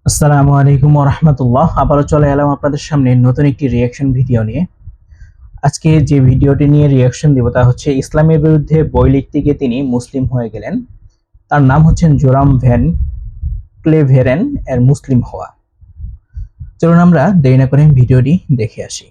আসসালামু আলাইকুম ওয়া রাহমাতুল্লাহ। আবারও চলে এলাম আপনাদের সামনে নতুন একটি রিঅ্যাকশন ভিডিও নিয়ে। আজকে যে ভিডিওটি নিয়ে রিঅ্যাকশন দিব তা হচ্ছে ইসলামের বিরুদ্ধে বই লিখতে গিয়ে তিনি মুসলিম হয়ে গেলেন। তার নাম হচ্ছেন জোরাম ভ্যান ক্লেভেরেন এর মুসলিম হওয়া। চলুন আমরা দেরি না করে ভিডিওটি দেখে আসি।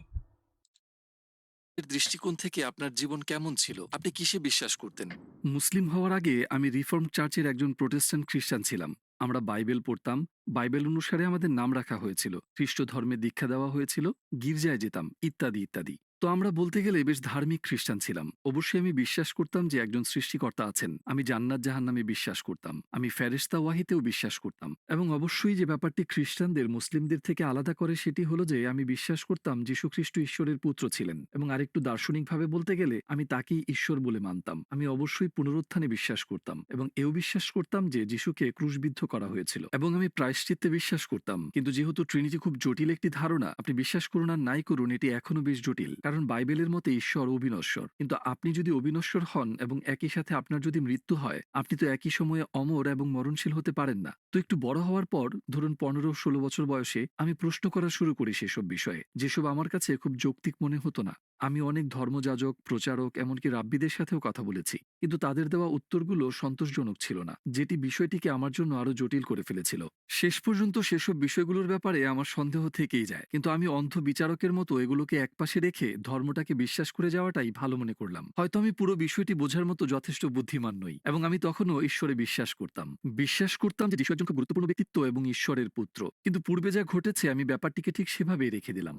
এর দৃষ্টিকোণ থেকে আপনার জীবন কেমন ছিল? আপনি কিসে বিশ্বাস করতেন? মুসলিম হওয়ার আগে আমি রিফর্ম চার্চের একজন প্রোটেস্ট্যান্ট খ্রিস্টান ছিলাম। আমরা বাইবেল পড়তাম। বাইবেল অনুসারে আমাদের নাম রাখা হয়েছিল। খ্রিস্ট ধর্মে দীক্ষা দেওয়া হয়েছিল। গির্জায় যেতাম ইত্যাদি ইত্যাদি। তো আমরা বলতে গেলে বেশ ধার্মিক খ্রিস্টান ছিলাম। অবশ্যই আমি বিশ্বাস করতাম যে একজন সৃষ্টিকর্তা আছেন। আমি জান্নাত জাহান্নামে বিশ্বাস করতাম। আমি ফেরেশতা ওয়াহিতেও বিশ্বাস করতাম। এবং অবশ্যই যে ব্যাপারটি খ্রিস্টানদের মুসলিমদের থেকে আলাদা করে সেটি হলো যে আমি বিশ্বাস করতাম যীশুখ্রিস্ট ঈশ্বরের পুত্র ছিলেন এবং আরেকটু দার্শনিকভাবে বলতে গেলে আমি তাকেই ঈশ্বর বলে মানতাম। আমি অবশ্যই পুনরুত্থানে বিশ্বাস করতাম এবং এও বিশ্বাস করতাম যে যীশুকে ক্রুশবিদ্ধ করা হয়েছিল এবং আমি প্রায়শ্চিত্তে বিশ্বাস করতাম। কিন্তু যেহেতু ট্রিনিটি খুব জটিল একটি ধারণা, আপনি বিশ্বাস করুন আর নাই করুন, এটি এখনো বেশ জটিল। কারণ বাইবেলের মতে ঈশ্বর অবিনশ্বর। কিন্তু আপনি যদি অবিনশ্বর হন এবং একই সাথে আপনার যদি মৃত্যু হয়, আপনি তো একই সময়ে অমর এবং মরণশীল হতে পারেন না। তো একটু বড় হওয়ার পর ধরুন 15-16 বছর বয়সে আমি প্রশ্ন করা শুরু করি সেসব বিষয়ে, যেসব আমার কাছে খুব যৌক্তিক মনে হতো না। আমি অনেক ধর্মযাজক, প্রচারক, এমনকি রাব্বিদের সাথেও কথা বলেছি। কিন্তু তাদের দেওয়া উত্তরগুলো সন্তোষজনক ছিল না, যেটি বিষয়টিকে আমার জন্য আরো জটিল করে ফেলেছিল। শেষ পর্যন্ত সেসব বিষয়গুলোর ব্যাপারে আমার সন্দেহ থেকেই যায়। কিন্তু আমি অন্ধ বিচারকের মতো এগুলোকে একপাশে রেখে ধর্মটাকে বিশ্বাস করে যাওয়াটাই ভালো মনে করলাম। হয়তো আমি পুরো বিষয়টি বোঝার মতো যথেষ্ট বুদ্ধিমান নই এবং আমি তখনও ঈশ্বরে বিশ্বাস করতাম। বিশ্বাস করতাম যে যীশু একজন খুব গুরুত্বপূর্ণ ব্যক্তিত্ব এবং ঈশ্বরের পুত্র। কিন্তু পূর্বে যা ঘটেছে আমি ব্যাপারটিকে ঠিক সেভাবেই রেখে দিলাম।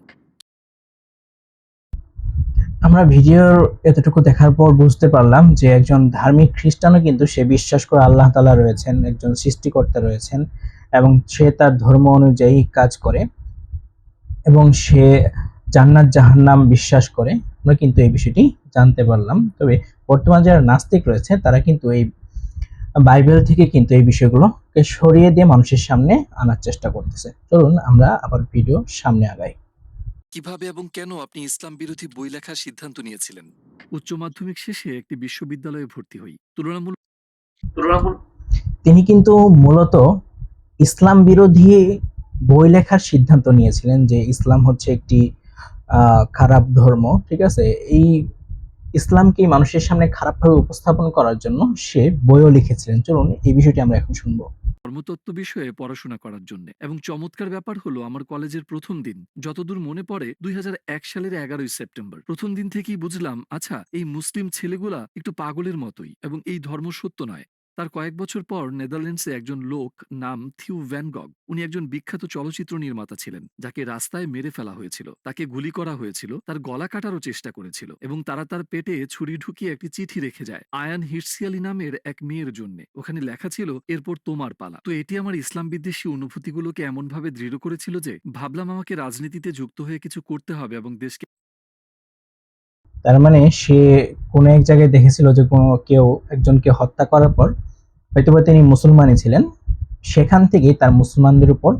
আমরা ভিডিওর এতটুকু দেখার পর বুঝতে পারলাম যে একজন ধার্মিক খ্রিস্টানও কিন্তু সে বিশ্বাস করে আল্লাহ তাআলা রয়েছেন, একজন সৃষ্টিকর্তা রয়েছেন এবং সে তার ধর্ম অনুযায়ী কাজ করে এবং সে জান্নাত জাহান্নাম বিশ্বাস করে। আমরা কিন্তু এই বিষয়টি জানতে পারলাম। তবে বর্তমান যারা নাস্তিক রয়েছে তারা কিন্তু এই বাইবেল থেকে কিন্তু এই বিষয়গুলোকে সরিয়ে দিয়ে মানুষের সামনে আনার চেষ্টা করতেছে। চলুন আমরা আবার ভিডিও সামনে আগাই। কিভাবে এবং কেন আপনি ইসলাম বিরোধী বই লেখার সিদ্ধান্ত নিয়েছিলেন? উচ্চ মাধ্যমিক শেষে একটি বিশ্ববিদ্যালয়ে ভর্তি হই। তুলনামূলক তিনি কিন্তু মূলত ইসলাম বিরোধী বই লেখার সিদ্ধান্ত নিয়েছিলেন যে ইসলাম হচ্ছে একটি খারাপ ধর্ম, ঠিক আছে? এই ইসলামকে মানুষের সামনে খারাপভাবে উপস্থাপন করার জন্য সে বইও লিখেছিলেন। চলুন এই বিষয়টি আমরা এখন শুনবো। ধর্মতত্ত্ব বিষয়ে পড়াশোনা করার জন্য। এবং চমৎকার ব্যাপার হলো আমার কলেজের প্রথম দিন, যতদূর মনে পড়ে 2001 সালের 11ই সেপ্টেম্বর। প্রথম দিন থেকেই বুঝলাম, আচ্ছা এই মুসলিম ছেলেগুলা একটু পাগলের মতোই এবং এই ধর্ম সত্য নয়। তার কয়েক বছর পর নেদারল্যান্ডসে একজন লোক নাম থিউ ভ্যান গগ, উনি একজন বিখ্যাত চলচ্চিত্র নির্মাতা ছিলেন, যাকে রাস্তায় মেরে ফেলা হয়েছিল, তাকে গুলি করা হয়েছিল, তার গলা কাটারও চেষ্টা করেছিল এবং তারা তার পেটে ছুরি ঢুকিয়ে একটি চিঠি রেখে যায় আয়ান হির্সিয়ালি নামের এক মেয়ের জন্য। ওখানে লেখা ছিল, এরপর তোমার পালা। তো এটি আমার ইসলাম বিদ্বেষী অনুভূতিগুলোকে এমনভাবে দৃঢ় করেছিল যে ভাবলাম আমাকে রাজনীতিতে যুক্ত হয়ে কিছু করতে হবে এবং দেশকে। তার মানে সে কোনো এক জায়গায় দেখেছিল যে কোনো কেউ একজনকে হত্যা করার পর হয়তোবা তিনি মুসলমানই ছিলেন, সেখান থেকেই তার মুসলমানদের উপর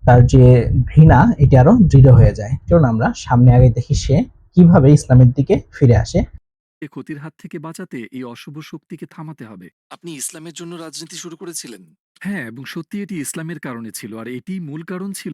তার যে ঘৃণা এটি আরো দৃঢ় হয়ে যায়। চলুন আমরা সামনে আগে দেখি সে কিভাবে ইসলামের দিকে ফিরে আসে। ক্ষতির হাত থেকে বাঁচাতে এই অশুভ শক্তিকে থামাতে হবে। আপনি ইসলামের জন্য রাজনীতি শুরু করেছিলেন? হ্যাঁ, এবং সত্যি এটি ইসলামের কারণে ছিল আর এটিই মূল কারণ ছিল।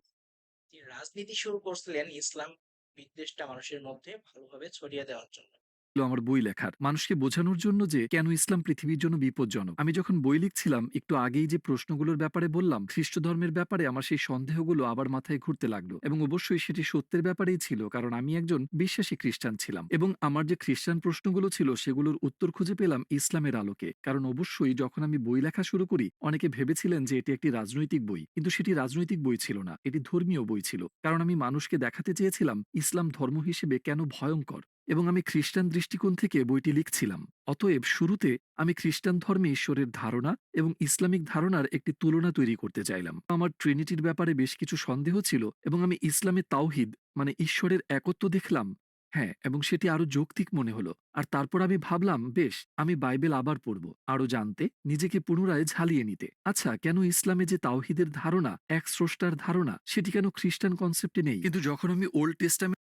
তিনি রাজনীতি শুরু করছিলেন ইসলাম বিদ্বেষটা মানুষের মধ্যে ভালোভাবে ছড়িয়ে দেওয়ার জন্য। আমার বই লেখার, মানুষকে বোঝানোর জন্য যে কেন ইসলাম পৃথিবীর জন্য বিপজ্জনক। আমি যখন বই লিখছিলাম, একটু আগেই যে প্রশ্নগুলোর ব্যাপারে বললাম, খ্রিস্ট ধর্মের ব্যাপারে আমার সেই সন্দেহগুলো আবার মাথায় ঘুরতে লাগলো এবং অবশ্যই সেটি সত্যের ব্যাপারেই ছিল, কারণ আমি একজন বিশ্বাসী খ্রিস্টান ছিলাম এবং আমার যে খ্রিস্টান প্রশ্নগুলো ছিল সেগুলোর উত্তর খুঁজে পেলাম ইসলামের আলোকে। কারণ অবশ্যই যখন আমি বই লেখা শুরু করি, অনেকে ভেবেছিলেন যে এটি একটি রাজনৈতিক বই, কিন্তু সেটি রাজনৈতিক বই ছিল না, এটি ধর্মীয় বই ছিল। কারণ আমি মানুষকে দেখাতে চেয়েছিলাম ইসলাম ধর্ম হিসেবে কেন ভয়ঙ্কর এবং আমি খ্রিস্টান দৃষ্টিকোণ থেকে বইটি লিখছিলাম। অতএব শুরুতে আমি খ্রিস্টান ধর্মে ঈশ্বরের ধারণা এবং ইসলামিক ধারণার একটি তুলনা তৈরি করতে চাইলাম। আমার ট্রিনিটির ব্যাপারে বেশ কিছু সন্দেহ ছিল এবং আমি ইসলামে তাওহিদ মানে ঈশ্বরের একত্ব দেখলাম। হ্যাঁ, এবং সেটি আরো যৌক্তিক মনে হলো। আর তারপর আমি ভাবলাম, বেশ, আমি বাইবেল আবার পড়ব, আরো জানতে, নিজেকে পুনরায় ঝালিয়ে নিতে। আচ্ছা, কেন ইসলামে যে তাওহিদের ধারণা, এক স্রষ্টার ধারণা, সেটি কেন খ্রিস্টান কনসেপ্টে নেই? কিন্তু যখন আমি ওল্ড টেস্টামেন্ট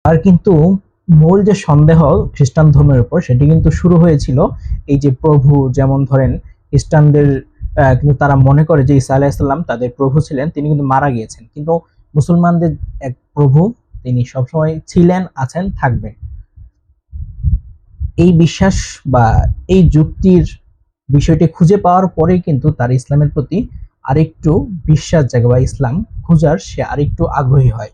আর কিন্তু মূল যে সন্দেহ খ্রিস্টান ধর্মের উপর সেটি কিন্তু শুরু হয়েছিল এই যে প্রভু, যেমন ধরেন খ্রিস্টানদের কিন্তু তারা মনে করে যে ঈসা আলাইহিস সালাম তাদের প্রভু ছিলেন, তিনি কিন্তু মারা গিয়েছেন। কিন্তু মুসলমানদের এক প্রভু, তিনি সবসময় ছিলেন, আছেন, থাকবেন। এই বিশ্বাস বা এই যুক্তির বিষয়টি খুঁজে পাওয়ার পরেই কিন্তু তার ইসলামের প্রতি আরেকটু বিশ্বাস জাগে বা ইসলাম খোঁজার সে আরেকটু আগ্রহী হয়।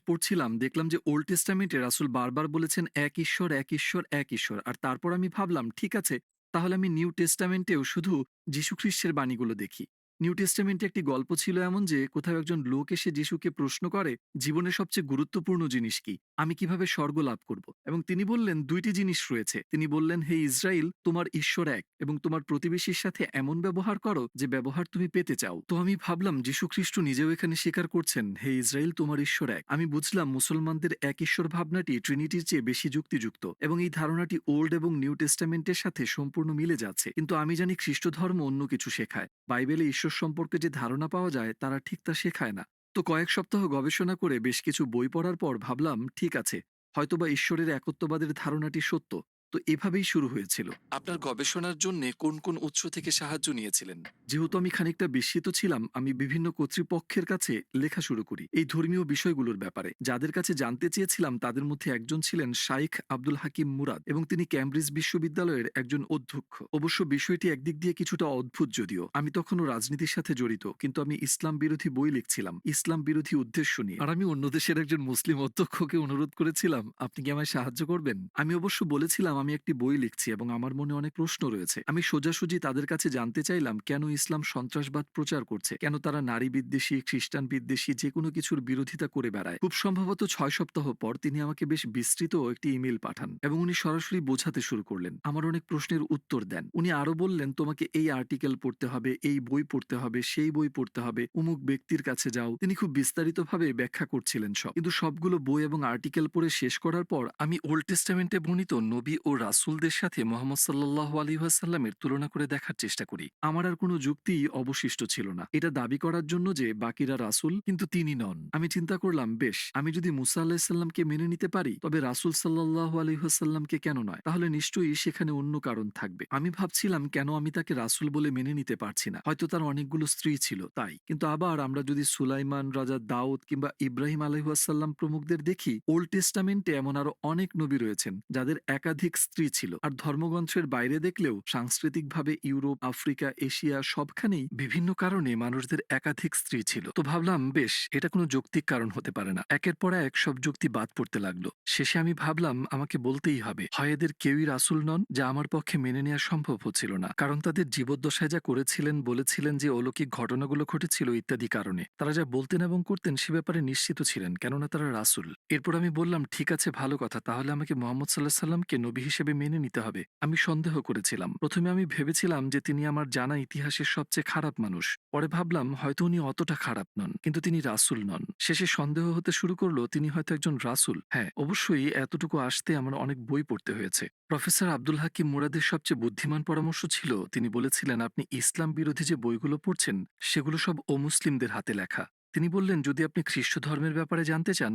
পড়ছিলাম, দেখলাম যে ওল্ড টেস্টামেন্টে রাসূল বারবার বলেছেন এক ঈশ্বর, এক ঈশ্বর, এক ঈশ্বর। আর তারপর আমি ভাবলাম ঠিক আছে, তাহলে আমি নিউ টেস্টামেন্টেও শুধু যীশু খ্রিস্টের বাণীগুলো দেখি। নিউ টেস্টামেন্টে একটি গল্প ছিল এমন যে কোথাও একজন লোক এসে যীশুকে প্রশ্ন করে, জীবনের সবচেয়ে গুরুত্বপূর্ণ জিনিস কি? আমি কিভাবে স্বর্গ লাভ করব? এবং তিনি বললেন ২ টি জিনিস রয়েছে। তিনি বললেন, হে ইসরাইল, তোমার ঈশ্বর এক এবং তোমার প্রতিবেশীর সাথে এমন ব্যবহার করো যে ব্যবহার তুমি পেতে চাও। তো আমি ভাবলাম যীশু খ্রিস্ট নিজেও এখানে স্বীকার করছেন, হে ইসরাইল, তোমার ঈশ্বর এক। আমি বুঝলাম মুসলমানদের এক ঈশ্বর ভাবনাটি ট্রিনিটির চেয়ে বেশি যুক্তিযুক্ত এবং এই ধারণাটি ওল্ড এবং নিউ টেস্টামেন্টের সাথে সম্পূর্ণ মিলে যাচ্ছে। কিন্তু আমি জানি খ্রিস্ট ধর্ম অন্য কিছু শেখায়। বাইবেলে ঈশ্বর সম্পর্কে যে ধারণা পাওয়া যায় তারা ঠিক তা শেখায় না। তো কয়েক সপ্তাহ গবেষণা করে বেশ কিছু বই পড়ার পর ভাবলাম ঠিক আছে, হয়তোবা ঈশ্বরের একত্ববাদের ধারণাটি সত্য। তো এভাবেই শুরু হয়েছিল। আপনার গবেষণার জন্য কোন কোন উৎস থেকে সাহায্য নিয়েছিলেন? যেহেতু আমি খানিকটা বিস্মিত ছিলাম, আমি বিভিন্ন কর্তৃপক্ষের কাছে লেখা শুরু করি এই ধর্মীয় বিষয়গুলোর ব্যাপারে। যাদের কাছে জানতে চেয়েছিলাম তাদের মধ্যে একজন ছিলেন শাইখ আব্দুল হাকিম মুরাদ এবং তিনি ক্যামব্রিজ বিশ্ববিদ্যালয়ের একজন অধ্যক্ষ। অবশ্য বিষয়টি একদিক দিয়ে কিছুটা অদ্ভুত, যদিও আমি তখনও রাজনীতির সাথে জড়িত, কিন্তু আমি ইসলাম বিরোধী বই লিখছিলাম ইসলাম বিরোধী উদ্দেশ্য নিয়ে। আর আমি অন্য দেশের একজন মুসলিম অধ্যক্ষকে অনুরোধ করেছিলাম, আপনি কি আমায় সাহায্য করবেন? আমি অবশ্য বলেছিলাম আমি একটি বই লিখছি এবং আমার মনে অনেক প্রশ্ন রয়েছে। আমি সোজাসুজি তাদের কাছে জানতে চাইলাম কেন ইসলাম সন্ত্রাসবাদ প্রচার করছে, কেন তারা নারী বিদ্বেষী, খ্রিস্টান বিদ্বেষী যে কোনো কিছুর বিরোধিতা করে বেড়ায়। খুব সম্ভবত ৬ সপ্তাহ পর তিনি আমাকে বেশ বিস্তৃত একটি ইমেল পাঠান এবং উনি সরাসরি বোঝাতে শুরু করলেন, আমার অনেক প্রশ্নের উত্তর দেন। উনি আরো বললেন, তোমাকে এই আর্টিকেল পড়তে হবে, এই বই পড়তে হবে, সেই বই পড়তে হবে, অমুক ব্যক্তির কাছে যাও। তিনি খুব বিস্তারিতভাবে ব্যাখ্যা করছিলেন সব। কিন্তু সবগুলো বই এবং আর্টিকেল পড়ে শেষ করার পর আমি ওল্ড টেস্টামেন্টে বর্ণিত নবী ও রাসূলদের সাথে মুহাম্মদ সাল্লাল্লাহু আলাইহি ওয়াসাল্লামের তুলনা করে দেখার চেষ্টা করি। আমার আর কোনো যুক্তি অবশিষ্ট ছিল না এটা দাবি করার জন্য যে বাকিরা রাসূল কিন্তু তিনি নন। আমি চিন্তা করলাম, বেশ, আমি যদি মুসা আলাইহিস সালামকে মেনে নিতে পারি, তবে রাসূল সাল্লাল্লাহু আলাইহি ওয়াসাল্লামকে কেন নয়? তাহলে নিশ্চয়ই সেখানে অন্য কারণ থাকবে। আমি ভাবছিলাম কেন আমি তাকে রাসূল বলে মেনে নিতে পারছি না। হয়তো তার অনেকগুলো স্ত্রী ছিল তাই। কিন্তু আবার আমরা যদি সুলাইমান, রাজা দাউদ কিংবা ইব্রাহিম আলাইহিস সালাম প্রমুখদের দেখি, ওল্ড টেস্টামেন্টে এমন আরো অনেক নবী রয়েছেন যাদের একাধিক স্ত্রী ছিল। আর ধর্মগ্রন্থের বাইরে দেখলেও সাংস্কৃতিকভাবে ইউরোপ, আফ্রিকা, এশিয়া সবখানেই বিভিন্ন কারণে মানুষদের একাধিক স্ত্রী ছিল। তো ভাবলাম, বেশ, এটা কোনো যৌক্তিক কারণ হতে পারে না। একের পর এক সব যুক্তি বাদ পড়তে লাগলো। শেষে আমি ভাবলাম আমাকে বলতেই হবে, হয় এদের কেউই রাসূল নন, যা আমার পক্ষে মেনে নেওয়া সম্ভব হচ্ছিল না। কারণ তাদের জীবদ্দশায় যা করেছিলেন, বলেছিলেন যে অলৌকিক ঘটনাগুলো ঘটেছিল ইত্যাদি কারণে তারা যা বলতেন এবং করতেন সে ব্যাপারে নিশ্চিত ছিলেন, কেননা তারা রাসূল। এরপর আমি বললাম, ঠিক আছে, ভালো কথা, তাহলে আমাকে মুহাম্মদ সাল্লাল্লাহু আলাইহি সাল্লামকে নবী হিসেবে মেনে নিতে হবে। আমি সন্দেহ করেছিলাম। প্রথমে আমি ভেবেছিলাম যে তিনি আমার জানা ইতিহাসের সবচেয়ে খারাপ মানুষ। পরে ভাবলাম হয়তো উনি অতটা খারাপ নন, কিন্তু তিনি রাসূল নন। শেষে সন্দেহ হতে শুরু করলো তিনি হয়তো একজন রাসূল। হ্যাঁ, অবশ্যই এতটুকু আসতে আমার অনেক বই পড়তে হয়েছে। প্রফেসর আব্দুল হাকিম মুরাদের সবচেয়ে বুদ্ধিমান পরামর্শ ছিল, তিনি বলেছিলেন আপনি ইসলাম বিরোধী যে বইগুলো পড়ছেন সেগুলো সব অমুসলিমদের হাতে লেখা। তিনি বললেন, যদি আপনি খ্রিস্ট ধর্মের ব্যাপারে জানতে চান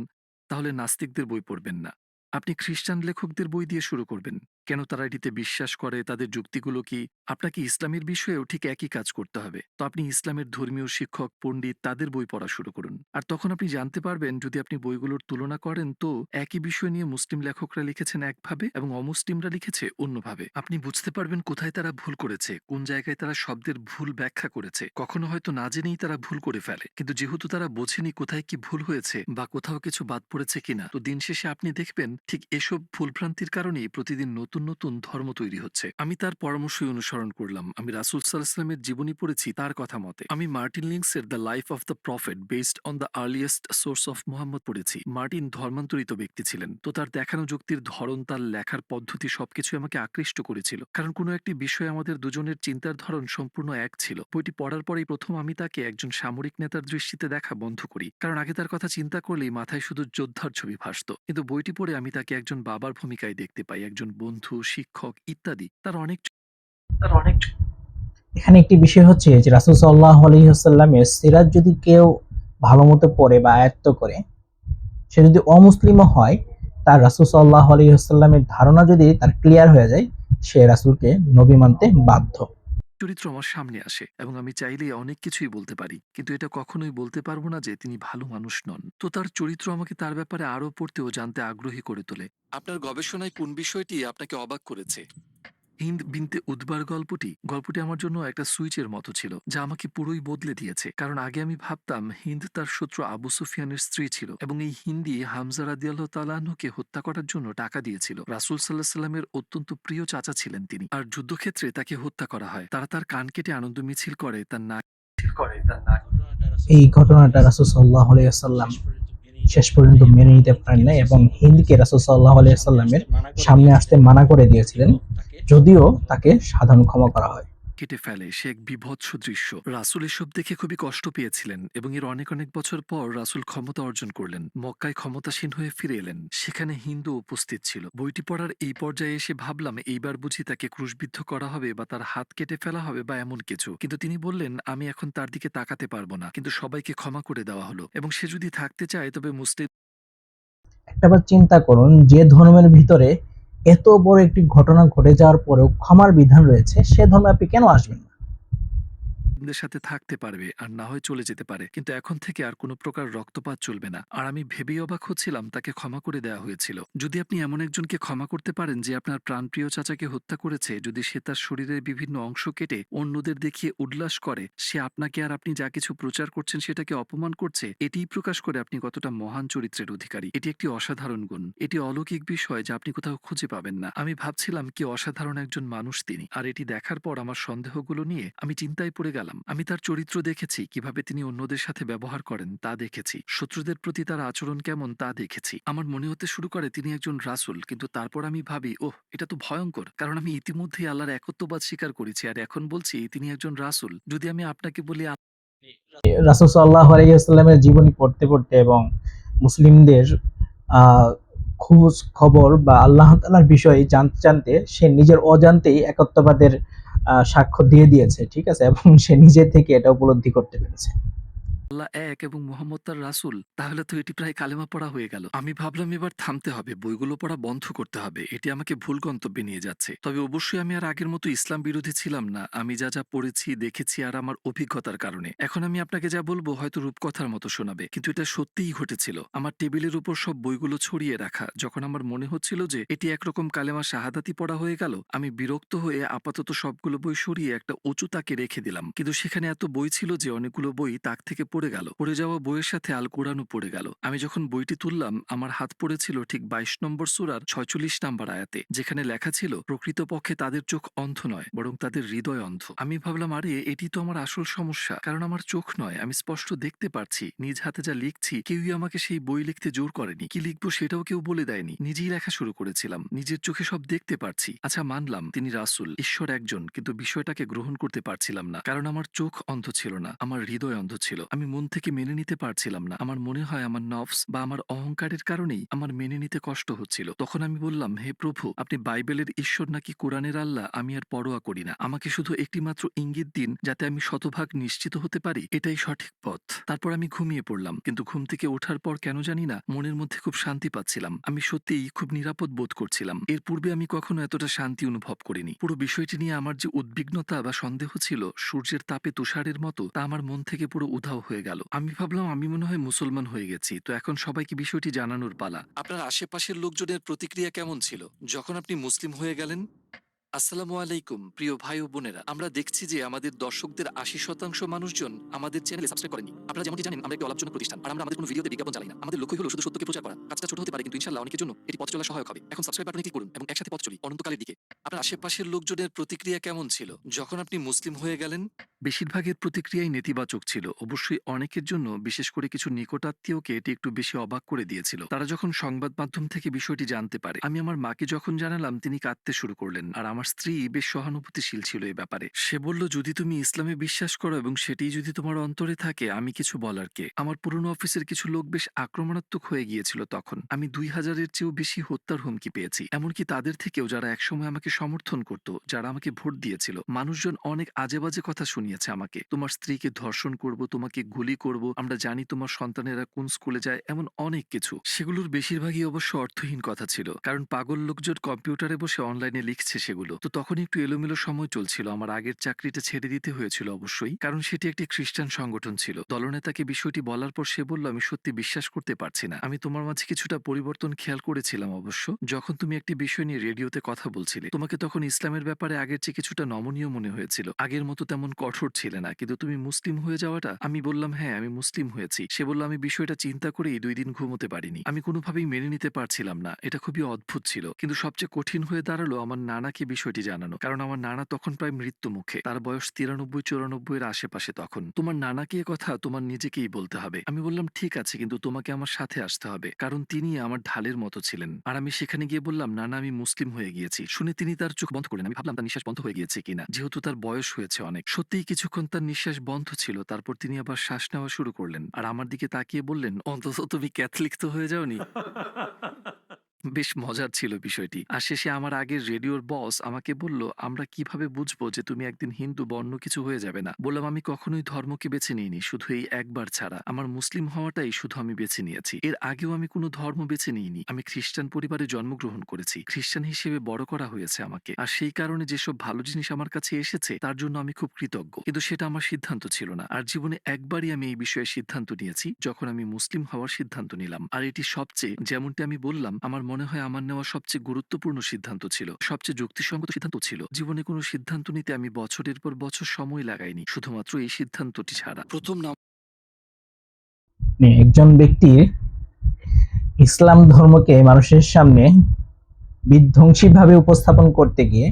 তাহলে নাস্তিকদের বই পড়বেন না। আপনি খ্রিস্টান লেখকদের বই দিয়ে শুরু করবেন। কেন তারা এটিতে বিশ্বাস করে, তাদের যুক্তিগুলো কি? আপনাকে ইসলামের বিষয়েও ঠিক একই কাজ করতে হবে। তো আপনি ইসলামের ধর্মীয় শিক্ষক, পণ্ডিত, তাদের বই পড়া শুরু করুন। আর তখন আপনি জানতে পারবেন, যদি আপনি বইগুলোর তুলনা করেন, তো একই বিষয় নিয়ে মুসলিম লেখকরা লিখেছেন একভাবে এবং অমুসলিমরা লিখেছে অন্যভাবে। আপনি বুঝতে পারবেন কোথায় তারা ভুল করেছে, কোন জায়গায় তারা শব্দের ভুল ব্যাখ্যা করেছে। কখনো হয়তো না জেনেই তারা ভুল করে ফেলে, কিন্তু যেহেতু তারা বোঝেনি কোথায় কি ভুল হয়েছে বা কোথাও কিছু বাদ পড়েছে কিনা, তো দিন শেষে আপনি দেখবেন ঠিক এসব ভুলভ্রান্তির কারণেই প্রতিদিন নতুন নতুন ধর্ম তৈরি হচ্ছে। আমি তার পরামর্শই অনুসরণ করলাম। আমি রাসূল সাল্লাল্লাহু আলাইহি ওয়াসাল্লামের জীবনী পড়েছি তার কথা মতে। আমি মার্টিন লিংসের the life of the prophet based on the earliest source of Muhammad পড়েছি। মার্টিন ধর্মান্তরিত ব্যক্তি ছিলেন, তো তার দেখানো যুক্তির ধরন, তার লেখার পদ্ধতি সবকিছু আমাকে আকৃষ্ট করেছিল। কারণ কোনো একটি বিষয়ে আমাদের দুজনের চিন্তার ধরন সম্পূর্ণ এক ছিল। বইটি পড়ার পরেই প্রথম আমি তাকে একজন সামরিক নেতার দৃষ্টিতে দেখা বন্ধ করি, কারণ আগে তার কথা চিন্তা করলেই মাথায় শুধু যোদ্ধার ছবি ভাসত। কিন্তু বইটি পড়ে আমি তাকে একজন বাবার ভূমিকায় দেখতে পাই, একজন বন্ধু, শিক্ষক ইত্যাদি। তার অনেক এখানে একটি বিষয় হচ্ছে যে রাসূল সাল্লাল্লাহু আলাইহি ওয়াসাল্লামের সিরাত যদি কেউ ভালো মতো পড়ে বা আয়ত্ত করে, সে যদি অমুসলিমও হয়, তার রাসূল সাল্লাল্লাহু আলাইহি ওয়াসাল্লামের ধারণা যদি তার ক্লিয়ার হয়ে যায়, সে রাসূলকে নবী মানতে বাধ্য। চরিত্র আমার সামনে আসে এবং আমি চাইলেই অনেক কিছুই বলতে পারি, কিন্তু এটা কখনোই বলতে পারবো না যে তিনি ভালো মানুষ নন। তো তার চরিত্র আমাকে তার ব্যাপারে আরো পড়তে ও জানতে আগ্রহী করে তোলে। আপনার গবেষণায় কোন বিষয়টি আপনাকে অবাক করেছে? হিন্দ বিনতে উদ্বার গল্পটি আমার জন্য একটা সুইচের মতো ছিল, যা আমাকে পুরোই বদলে দিয়েছে। কারণ আগে আমি ভাবতাম হিন্দ তার শত্রু আবু সুফিয়ানের স্ত্রী ছিল এবং এই হিন্দি হামজা রাদিয়াল্লাহু তাআলা আনহুকে হত্যা করার জন্য টাকা দিয়েছিল। রাসূল সাল্লাল্লাহু আলাইহি সাল্লামের অত্যন্ত প্রিয় চাচা ছিলেন তিনি, আর যুদ্ধক্ষেত্রে তাকে হত্যা করা হয়। তারা তার কান কেটে আনন্দ মিছিল করে তার নাক। এই ঘটনাটা রাসূল সাল্লাল্লাহু আলাইহি ওয়াসাল্লাম শেষ পর্যন্ত মেনে নিতে পারেন নাই এবং হিন্দকে রাসূল সাল্লাল্লাহু আলাইহি ওয়াসাল্লামের সামনে আসতে মানা করে দিয়েছিলেন, যদিও তাকে সাধারণ ক্ষমা করা হয়। কেটে ফেলে সে এক বিভৎস দৃশ্য। রাসূল এসব দেখে খুবই কষ্ট পেয়েছিলেন এবং এর অনেক অনেক বছর পর রাসূল ক্ষমতা অর্জন করলেন, মক্কায় ক্ষমতাসীন হয়ে ফিরে এলেন। সেখানে হিন্দু উপস্থিত ছিল। বইটি পড়ার এই পর্যায়ে এসে ভাবলাম এইবার বুঝি তাকে ক্রুশবিদ্ধ করা হবে বা তার হাত কেটে ফেলা হবে বা এমন কিছু, কিন্তু তিনি বললেন আমি এখন তার দিকে তাকাতে পারবো না, কিন্তু সবাইকে ক্ষমা করে দেওয়া হলো এবং সে যদি থাকতে চায় তবে মুসলিম। একটাবার চিন্তা করুন, যে ধর্মের ভিতরে এত বড় একটি ঘটনা ঘটে যাওয়ার পরেও ক্ষমার বিধান রয়েছে, সে ধর্মে আপনি কেন আসবেন না? দের সাথে থাকতে পারবে আর না হয় চলে যেতে পারে, কিন্তু এখন থেকে আর কোনো প্রকার রক্তপাত চলবে না। আর আমি ভেবেই অবাক হচ্ছিলাম তাকে ক্ষমা করে দেওয়া হয়েছিল। যদি আপনি এমন একজনকে ক্ষমা করতে পারেন যে আপনার প্রাণপ্রিয় চাচাকে হত্যা করেছে, যদি সে তার শরীরের বিভিন্ন অংশ কেটে অন্যদের দেখিয়ে উল্লাস করে, সে আপনাকে আর আপনি যা কিছু প্রচার করছেন সেটাকে অপমান করছে, এটিই প্রকাশ করে আপনি কতটা মহান চরিত্রের অধিকারী। এটি একটি অসাধারণ গুণ, এটি অলৌকিক বিষয় যা আপনি কোথাও খুঁজে পাবেন না। আমি ভাবছিলাম কি অসাধারণ একজন মানুষ তিনি, আর এটি দেখার পর আমার সন্দেহগুলো নিয়ে আমি চিন্তায় পড়ে গেলাম। আমি তার চরিত্র দেখেছি, কিভাবে তিনি অন্যদের সাথে ব্যবহার করেন তা দেখেছি, শত্রুদের প্রতি তার আচরণ কেমন তা দেখেছি। আমার মনে হতে শুরু করে তিনি একজন রাসূল, কিন্তু তারপর আমি ভাবি ওহ, এটা তো ভয়ঙ্কর, কারণ আমি ইতিমধ্যেই আল্লাহর একত্ববাদ স্বীকার করেছি আর এখন বলছি তিনি একজন রাসূল। যদি আমি আপনাকে বলি রাসূল সাল্লাল্লাহু আলাইহি ওয়াসাল্লামের জীবনী পড়তে পড়তে এবং মুসলিমদের আহ খোঁজ খবর বা আল্লাহ তাআলার বিষয়ে জানতে জানতে সে নিজের অজান্তেই একত্ববাদের সাক্ষ্য দিয়ে দিয়েছে, ঠিক আছে, এবং সে নিজে থেকে এটা উপলব্ধি করতে পেরেছে। আল্লাহ এক এবং মুহাম্মদ তার রাসূল, তাহলে তো এটি প্রায় কালেমা পড়া হয়ে গেল। আমি ভাবলাম এবার থামতে হবে, বইগুলো পড়া বন্ধ করতে হবে, এটি আমাকে ভুল গন্তব্যে নিয়ে যাচ্ছে। তবে অবশ্যই আমি আর আগের মতো ইসলাম বিরোধী ছিলাম না। আমি যা যা পড়েছি দেখেছি আর আমার অভিজ্ঞতার কারণে এখন আমি আপনাকে যা বলবো হয়তো রূপকথার মতো শোনাবে, কিন্তু এটা সত্যিই ঘটেছিল। আমার টেবিলের উপর সব বইগুলো ছড়িয়ে রাখা, যখন আমার মনে হচ্ছিল যে এটি একরকম কালেমা শাহাদাতি পড়া হয়ে গেল, আমি বিরক্ত হয়ে আপাতত সবগুলো বই সরিয়ে একটা উঁচু তাকে রেখে দিলাম। কিন্তু সেখানে এত বই ছিল যে অনেকগুলো বই তাক থেকে পড়ে গেল। পড়ে যাওয়া বইয়ের সাথে আল কোরআনও পড়ে গেল। আমি যখন বইটি তুললাম আমার হাত পড়েছিল ঠিক ২২ নম্বর সূরার ৪৬ নাম্বার আয়াতে, যেখানে লেখা ছিল প্রকৃতপক্ষে তাদের চোখ অন্ধ নয় বরং তাদের হৃদয় অন্ধ। আমি ভাবলাম আরে এটি তো আমার আসল সমস্যা, কারণ আমার চোখ নয়, আমি স্পষ্ট দেখতে পারছি। নিজ হাতে যা লিখছি কেউই আমাকে সেই বই লিখতে জোর করেনি, কি লিখবো সেটাও কেউ বলে দেয়নি, নিজেই লেখা শুরু করেছিলাম, নিজের চোখে সব দেখতে পারছি। আচ্ছা মানলাম তিনি রাসূল, ঈশ্বর একজন, কিন্তু বিষয়টাকে গ্রহণ করতে পারছিলাম না, কারণ আমার চোখ অন্ধ ছিল না, আমার হৃদয় অন্ধ ছিল। আমি মন থেকে মেনে নিতে পারছিলাম না। আমার মনে হয় আমার নফস বা আমার অহংকারের কারণেই আমার মেনে নিতে কষ্ট হচ্ছিল। তখন আমি বললাম হে প্রভু, আপনি বাইবেলের ঈশ্বর নাকি কোরআনের আল্লাহ আমি আর পরোয়া করি না, আমাকে শুধু একটি মাত্র ইঙ্গিত দিন যাতে আমি শতভাগ নিশ্চিত হতে পারি এটাই সঠিক পথ। তারপর আমি ঘুমিয়ে পড়লাম, কিন্তু ঘুম থেকে ওঠার পর কেন জানি না মনের মধ্যে খুব শান্তি পাচ্ছিলাম। আমি সত্যিই খুব নিরাপদ বোধ করছিলাম। এর পূর্বে আমি কখনো এতটা শান্তি অনুভব করিনি। পুরো বিষয়টি নিয়ে আমার যে উদ্বিগ্নতা বা সন্দেহ ছিল সূর্যের তাপে তুষারের মতো, তা আমার মন থেকে পুরো উধাও হয়ে গেল। আমি ভাবলাম আমি মনে হয় মুসলমান হয়ে গেছি, তো এখন সবাইকে বিষয়টি জানানোর পালা। আপনার আশেপাশের লোকজনের প্রতিক্রিয়া কেমন ছিল যখন আপনি মুসলিম হয়ে গেলেন? আসসালামু আলাইকুম প্রিয় ভাই ও বোনেরা, আমরা দেখছি যে আমাদের দর্শকদের ৮০% মানুষজন আমাদের চ্যানেলে সাবস্ক্রাইব করেনি। আপনারা যেমনটি জানেন আমরা একটি অলাভজনক প্রতিষ্ঠান আর আমরা আমাদের কোনো ভিডিওতে বিজ্ঞাপন চালাই না। আমাদের লক্ষ্য হলো শুধু সত্যকে প্রচার করা। কাজটা ছোট হতে পারে কিন্তু ইনশাআল্লাহ অনেকের জন্য এটি পথ চলা সহায়ক হবে। এখন সাবস্ক্রাইব বাটনে ক্লিক করুন এবং একসাথে পথ চলি অনন্তকালের দিকে। আপনার আশেপাশের লোকজনের প্রতিক্রিয়া কেমন ছিল যখন আপনি মুসলিম হয়ে গেলেন? বেশিরভাগের প্রতিক্রিয়াই নেতিবাচক ছিল। অবশ্যই অনেকের জন্য, বিশেষ করে কিছু নিকটাত্মীয়কে এটি একটু বেশি অবাক করে দিয়েছিল। তারা যখন সংবাদ মাধ্যম থেকে বিষয়টি জানতে পারে, আমি আমার মাকে যখন জানালাম তিনি কাঁদতে শুরু করলেন, আর আমার স্ত্রী বেশ সহানুভূতিশীল ছিল এই ব্যাপারে। সে বলল যদি তুমি ইসলামে বিশ্বাস করো এবং সেটিই যদি তোমার অন্তরে থাকে আমি কিছু বলার কে। আমার পুরনো অফিসের কিছু লোক বেশ আক্রমণাত্মক হয়ে গিয়েছিল তখন। আমি ২০০০-এর চেয়েও বেশি হত্যার হুমকি পেয়েছি, এমনকি তাদের থেকেও যারা একসময় আমাকে সমর্থন করত, যারা আমাকে ভোট দিয়েছিল। মানুষজন অনেক আজে বাজে কথা শুনিয়েছে আমাকে, তোমার স্ত্রীকে ধর্ষণ করব, তোমাকে গুলি করব, আমরা জানি তোমার সন্তানেরা কোন স্কুলে যায়, এমন অনেক কিছু। সেগুলোর বেশিরভাগই অবশ্য অর্থহীন কথা ছিল, কারণ পাগল লোকজন কম্পিউটারে বসে অনলাইনে লিখছে সেগুলো। তো তখন একটু এলোমেলো সময় চলছিল। আমার আগের চাকরিটা ছেড়ে দিতে হয়েছিল অবশ্যই, কারণ সেটি একটি খ্রিস্টান সংগঠন ছিল। দলনেতাকে বিষয়টি বলার পর সে বলল, আমি সত্যি বিশ্বাস করতে পারছি না। আমি তোমার মাঝে কিছুটা পরিবর্তন খেয়াল করেছিলাম অবশ্য, যখন তুমি একটি বিষয় নিয়ে রেডিওতে কথা বলছিলে। তোমাকে তখন ইসলামের ব্যাপারে আগের চেয়ে কিছুটা নমনীয় মনে হয়েছিল, আগের মতো তেমন কঠোর ছিলে না। কিন্তু তুমি মুসলিম হয়ে যাওয়াটা, আমি বললাম হ্যাঁ আমি মুসলিম হয়েছি। সে বলল, আমি বিষয়টা চিন্তা করেই 2 দিন ঘুমোতে পারিনি। আমি কোনোভাবেই মেনে নিতে পারছিলাম না। এটা খুবই অদ্ভুত ছিল। কিন্তু সবচেয়ে কঠিন হয়ে দাঁড়ালো আমার নানাকে বিষয়টি জানানো, কারণ আমার নানা তখন প্রায় মৃত্যু মুখে। তার বয়স 93-94 এর আশেপাশে তখন। তোমার নানাকে এ কথা তোমার নিজেকেই বলতে হবে। আমি বললাম ঠিক আছে, কিন্তু তোমাকে আমার সাথে আসতে হবে, কারণ তিনি আমার ঢালের মতো ছিলেন। আর আমি সেখানে গিয়ে বললাম, নানা আমি মুসলিম হয়ে গিয়েছি। শুনে তিনি তার চোখ বন্ধ করলেন। আমি ভাবলাম তার নিঃশ্বাস বন্ধ হয়ে গিয়েছে কিনা, যেহেতু তার বয়স হয়েছে অনেক। সত্যিই কিছুক্ষণ তার নিঃশ্বাস বন্ধ ছিল, তারপর তিনি আবার শ্বাস নেওয়া শুরু করলেন আর আমার দিকে তাকিয়ে বললেন, অন্তত তুমি ক্যাথলিক তো হয়ে যাওনি। বেশ মজার ছিল বিষয়টি। আর শেষে আমার আগের রেডিওর বস আমাকে বলল, আমরা কিভাবে বুঝবো যে তুমি একদিন হিন্দু বা অন্য কিছু হয়ে যাবে না? বললাম, আমি কখনোই ধর্মকে বেছে নিইনি, শুধু এই একবার ছাড়া। আমার মুসলিম হওয়াটাই শুধু আমি বেছে নিয়েছি। এর আগেও আমি কোনো ধর্ম বেছে নিইনি। আমি খ্রিস্টান পরিবারে জন্মগ্রহণ করেছি, খ্রিস্টান হিসেবে বড় করা হয়েছে আমাকে। আর সেই কারণে যেসব ভালো জিনিস আমার কাছে এসেছে তার জন্য আমি খুব কৃতজ্ঞ। কিন্তু সেটা আমার সিদ্ধান্ত ছিল না। আর জীবনে একবারই আমি এই বিষয়ে সিদ্ধান্ত নিয়েছি, যখন আমি মুসলিম হওয়ার সিদ্ধান্ত নিলাম। আর এটি সবচেয়ে, যেমনটি আমি বললাম, আমার মনে হয় আমার নেওয়া সবচেয়ে গুরুত্বপূর্ণ সিদ্ধান্ত ছিল, সবচেয়ে যুক্তিসঙ্গত সিদ্ধান্ত ছিল। জীবনে কোনো সিদ্ধান্ত নিতে আমি বছরের পর বছর সময় লাগাইনি, শুধুমাত্র এই সিদ্ধান্তটি ছাড়া। প্রথম একজন ব্যক্তির ইসলাম ধর্মকে মানুষের সামনে বিধ্বংসীভাবে উপস্থাপন করতে গিয়ে,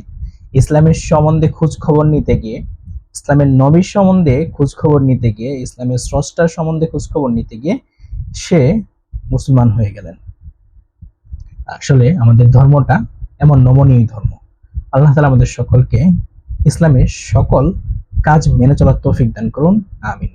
ইসলামের সম্বন্ধে খোঁজ খবর নিতে গিয়ে, ইসলামের নবীর সম্বন্ধে খোঁজ খবর নিতে গিয়ে, ইসলামের স্রষ্টার সম্বন্ধে খোঁজ খবর নিতে গিয়ে সে মুসলমান হয়ে গেলেন। আসলে আমাদের ধর্মটা এমন নমনীয় ধর্ম। আল্লাহ তাআলা আমাদের সকলকে ইসলামের সকল কাজ মেনে চলার তৌফিক দান করুন। আমিন।